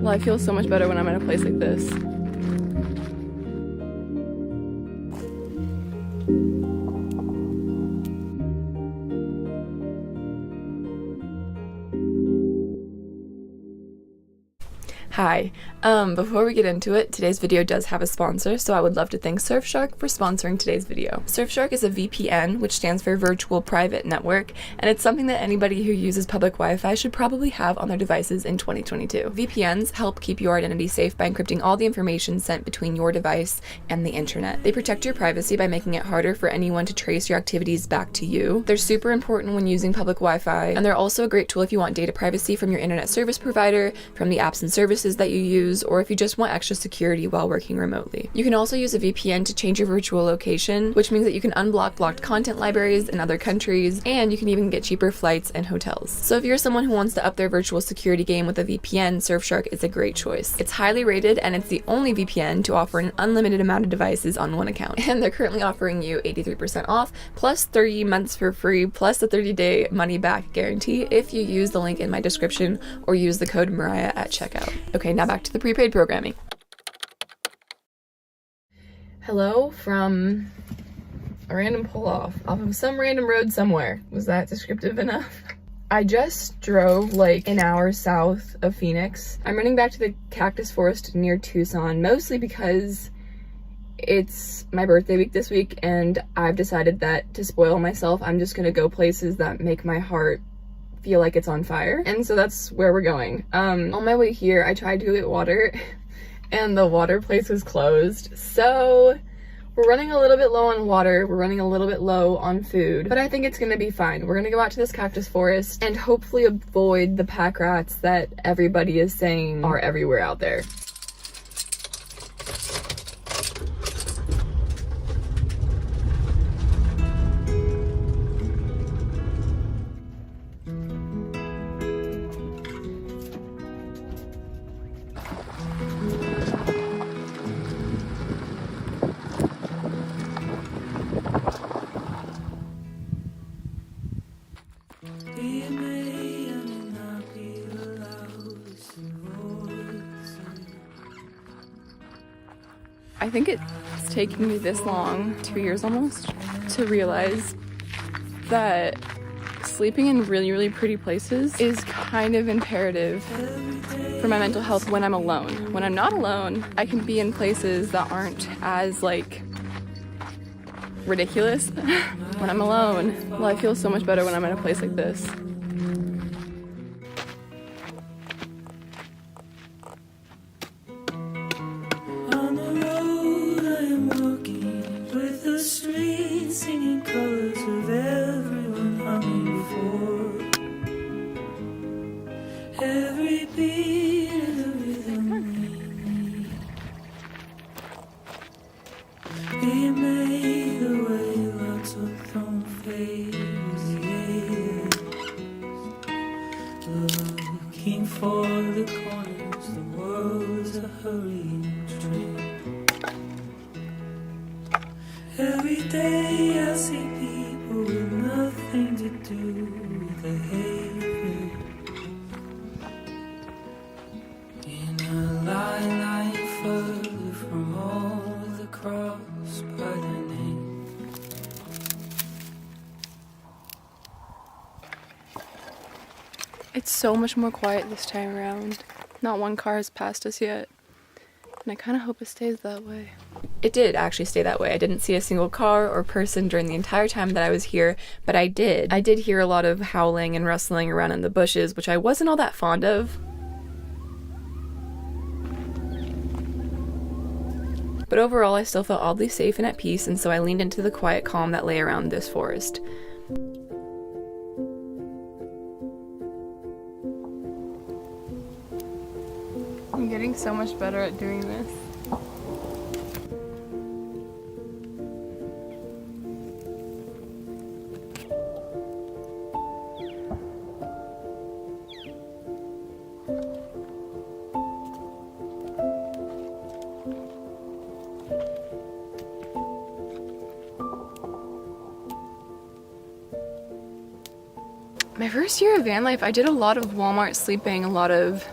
Life feels so much better when I'm at a place like this. Hi. Before we get into it, today's video does have a sponsor, so I would love to thank Surfshark for sponsoring today's video. Surfshark is a VPN, which stands for Virtual Private Network, and it's something that anybody who uses public Wi-Fi should probably have on their devices in 2022. VPNs help keep your identity safe by encrypting all the information sent between your device and the internet. They protect your privacy by making it harder for anyone to trace your activities back to you. They're super important when using public Wi-Fi, and they're also a great tool if you want data privacy from your internet service provider, from the apps and services that you use, or if you just want extra security while working remotely. You can also use a VPN to change your virtual location, which means that you can unblock blocked content libraries in other countries, and you can even get cheaper flights and hotels. So if you're someone who wants to up their virtual security game with a VPN, Surfshark is a great choice. It's highly rated, and it's the only VPN to offer an unlimited amount of devices on one account. And they're currently offering you 83% off, plus 30 months for free, plus a 30-day money-back guarantee if you use the link in my description or use the code Mariah at checkout. Okay, now back to the prepaid programming. Hello from a random pull-off of some random road somewhere. Was that descriptive enough? I just drove like an hour south of Phoenix. I'm running back to the cactus forest near Tucson, mostly because it's my birthday week this week, and I've decided that to spoil myself, I'm just gonna go places that make my heart feel like it's on fire, and so that's where we're going. On my way here, I tried to go get water, and the water place was closed, so we're running a little bit low on water, we're running a little bit low on food, but I think it's gonna be fine. We're gonna go out to this cactus forest and hopefully avoid the pack rats that everybody is saying are everywhere out there. I think it's taking me this long, 2 years almost, to realize that sleeping in really, really pretty places is kind of imperative for my mental health when I'm alone. When I'm not alone, I can be in places that aren't as, like, ridiculous. When I'm alone, well, I feel so much better when I'm in a place like this. Singing colors of everyone humming for every beat of the rhythm we need. We made the way lots of thorn fades looking for the corners. The world's a hurrying train. Every day I see people with nothing to do with the hatred. In a line further from all the crossed by their name. It's so much more quiet this time around. Not one car has passed us yet. And I kind of hope it stays that way. It did actually stay that way. I didn't see a single car or person during the entire time that I was here, but I did hear a lot of howling and rustling around in the bushes, which I wasn't all that fond of. But overall, I still felt oddly safe and at peace, and so I leaned into the quiet calm that lay around this forest. I'm getting so much better at doing this. My first year of van life, I did a lot of Walmart sleeping, a lot of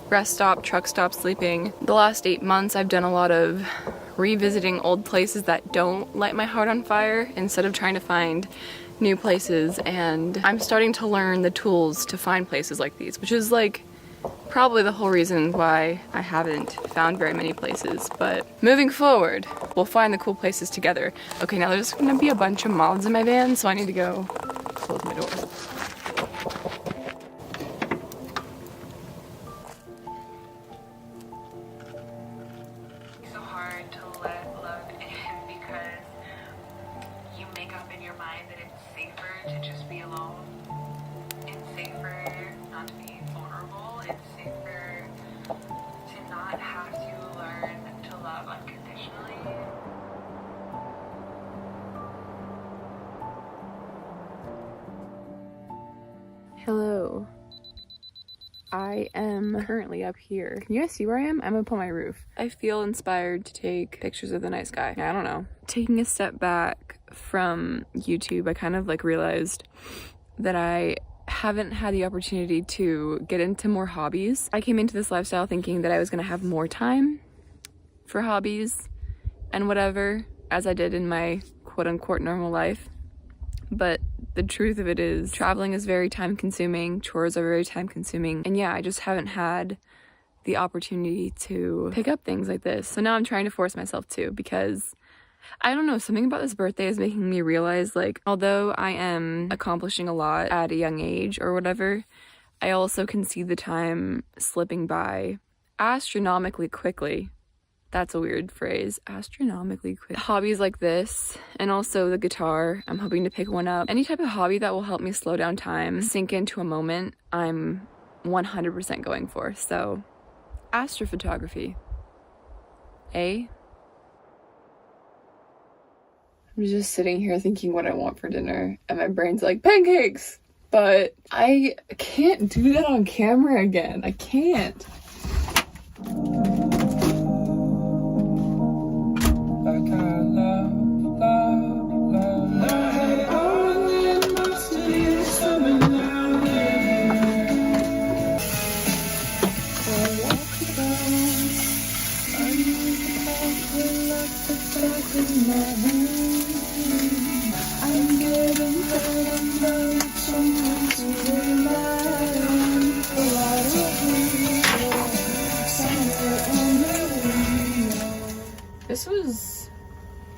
rest stop, truck stop sleeping. The last 8 months I've done a lot of revisiting old places that don't light my heart on fire instead of trying to find new places, and I'm starting to learn the tools to find places like these, which is like probably the whole reason why I haven't found very many places. But moving forward, we'll find the cool places together. Okay, now there's gonna be a bunch of moths in my van, so I need to go close my door. So hard to let love in because you make up in your mind that it's safer to just be alone. It's safer not to be vulnerable. It's safer to not have to learn to love unconditionally. Hello. I am currently up here. Can you guys see where I am? I'm up on my roof. I feel inspired to take pictures of the night sky. I don't know. Taking a step back from YouTube, I kind of like realized that I haven't had the opportunity to get into more hobbies. I came into this lifestyle thinking that I was gonna have more time for hobbies and whatever, as I did in my quote-unquote normal life. But the truth of it is, traveling is very time consuming, chores are very time consuming, and yeah, I just haven't had the opportunity to pick up things like this. So now I'm trying to force myself to, because I don't know, something about this birthday is making me realize, like, although I am accomplishing a lot at a young age or whatever, I also can see the time slipping by astronomically quickly. That's a weird phrase, astronomically quick. Hobbies like this, and also the guitar, I'm hoping to pick one up. Any type of hobby that will help me slow down time, sink into a moment, I'm 100% going for. So, astrophotography. I'm just sitting here thinking what I want for dinner, and my brain's like, pancakes! But I can't do that on camera again. I can't. This was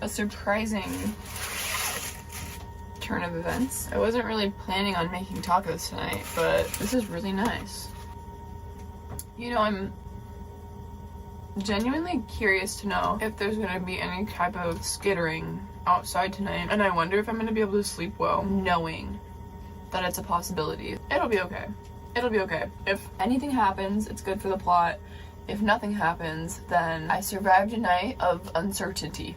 a surprising turn of events. I wasn't really planning on making tacos tonight, but this is really nice. You know, I'm genuinely curious to know if there's gonna be any type of skittering outside tonight, and I wonder if I'm gonna be able to sleep well knowing that it's a possibility. It'll be okay. It'll be okay. If anything happens, it's good for the plot. If nothing happens, then I survived a night of uncertainty.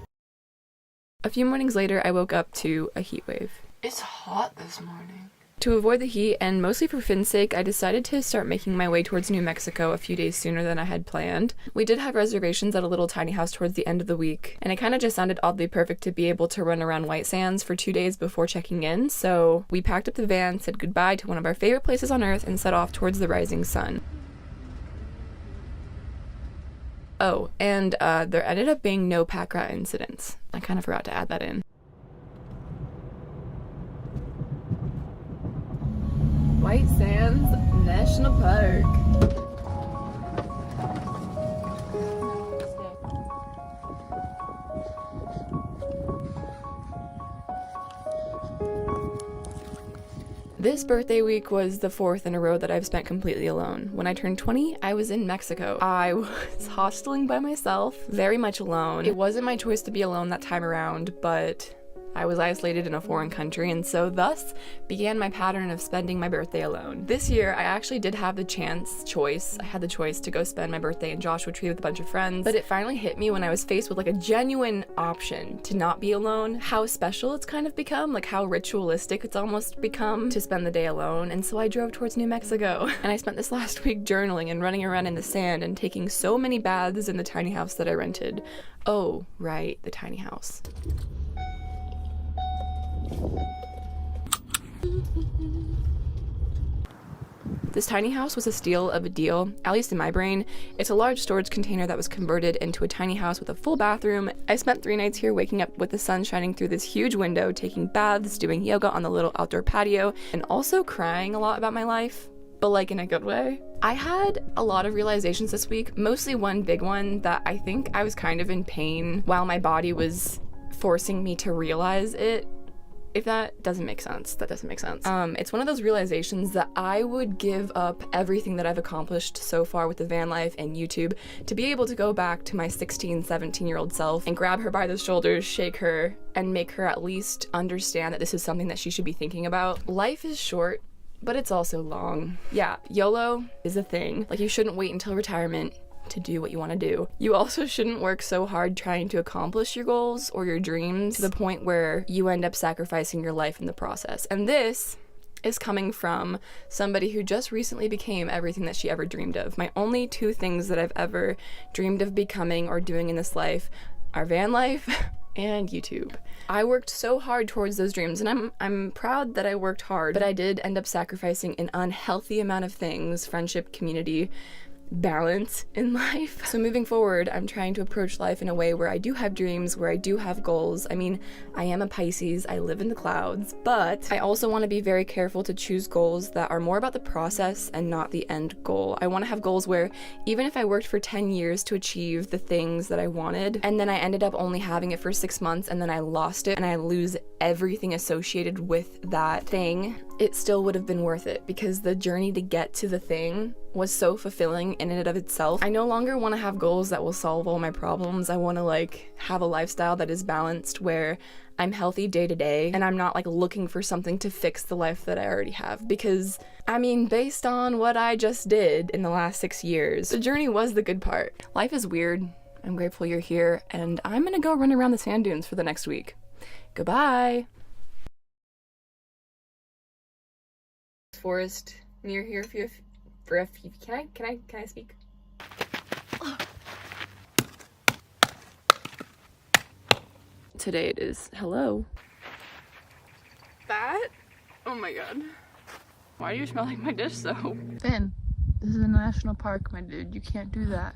A few mornings later, I woke up to a heat wave. It's hot this morning. To avoid the heat, and mostly for Finn's sake, I decided to start making my way towards New Mexico a few days sooner than I had planned. We did have reservations at a little tiny house towards the end of the week, and it kind of just sounded oddly perfect to be able to run around White Sands for 2 days before checking in, so we packed up the van, said goodbye to one of our favorite places on earth, and set off towards the rising sun. Oh, and there ended up being no pack rat incidents. I kind of forgot to add that in. White Sands National Park. This birthday week was the 4th in a row that I've spent completely alone. When I turned 20, I was in Mexico. I was hosteling by myself, very much alone. It wasn't my choice to be alone that time around, but I was isolated in a foreign country, and so thus began my pattern of spending my birthday alone. This year, I actually did have the I had the choice to go spend my birthday in Joshua Tree with a bunch of friends, but it finally hit me when I was faced with like a genuine option to not be alone, how special it's kind of become, like how ritualistic it's almost become to spend the day alone, and so I drove towards New Mexico, and I spent this last week journaling and running around in the sand and taking so many baths in the tiny house that I rented. Oh, right, the tiny house. This tiny house was a steal of a deal, at least in my brain. It's a large storage container that was converted into a tiny house with a full bathroom. I spent 3 nights here waking up with the sun shining through this huge window, taking baths, doing yoga on the little outdoor patio, and also crying a lot about my life, but like in a good way. I had a lot of realizations this week, mostly one big one that I think I was kind of in pain while my body was forcing me to realize it. If that doesn't make sense, that doesn't make sense. It's one of those realizations that I would give up everything that I've accomplished so far with the van life and YouTube to be able to go back to my 16, 17-year-old self and grab her by the shoulders, shake her, and make her at least understand that this is something that she should be thinking about. Life is short, but it's also long. Yeah, YOLO is a thing. Like, you shouldn't wait until retirement to do what you want to do. You also shouldn't work so hard trying to accomplish your goals or your dreams to the point where you end up sacrificing your life in the process. And this is coming from somebody who just recently became everything that she ever dreamed of. My only 2 things that I've ever dreamed of becoming or doing in this life are van life and YouTube. I worked so hard towards those dreams, and I'm proud that I worked hard, but I did end up sacrificing an unhealthy amount of things: friendship, community, balance in life. So moving forward, I'm trying to approach life in a way where I do have dreams, where I do have goals. I mean, I am a Pisces, I live in the clouds, but I also want to be very careful to choose goals that are more about the process and not the end goal. I want to have goals where even if I worked for 10 years to achieve the things that I wanted, and then I ended up only having it for 6 months, and then I lost it and I lose everything associated with that thing, it still would have been worth it, because the journey to get to the thing was so fulfilling in and of itself. I no longer want to have goals that will solve all my problems. I want to have a lifestyle that is balanced, where I'm healthy day to day and I'm not looking for something to fix the life that I already have. Because I mean, based on what I just did in the last 6 years, the journey was the good part. Life is weird. I'm grateful you're here, and I'm gonna go run around the sand dunes for the next week. Goodbye. Forest near here can I speak? Today it is hello. That? Oh my god. Why do you smell like my dish soap? Finn, this is a national park, my dude. You can't do that.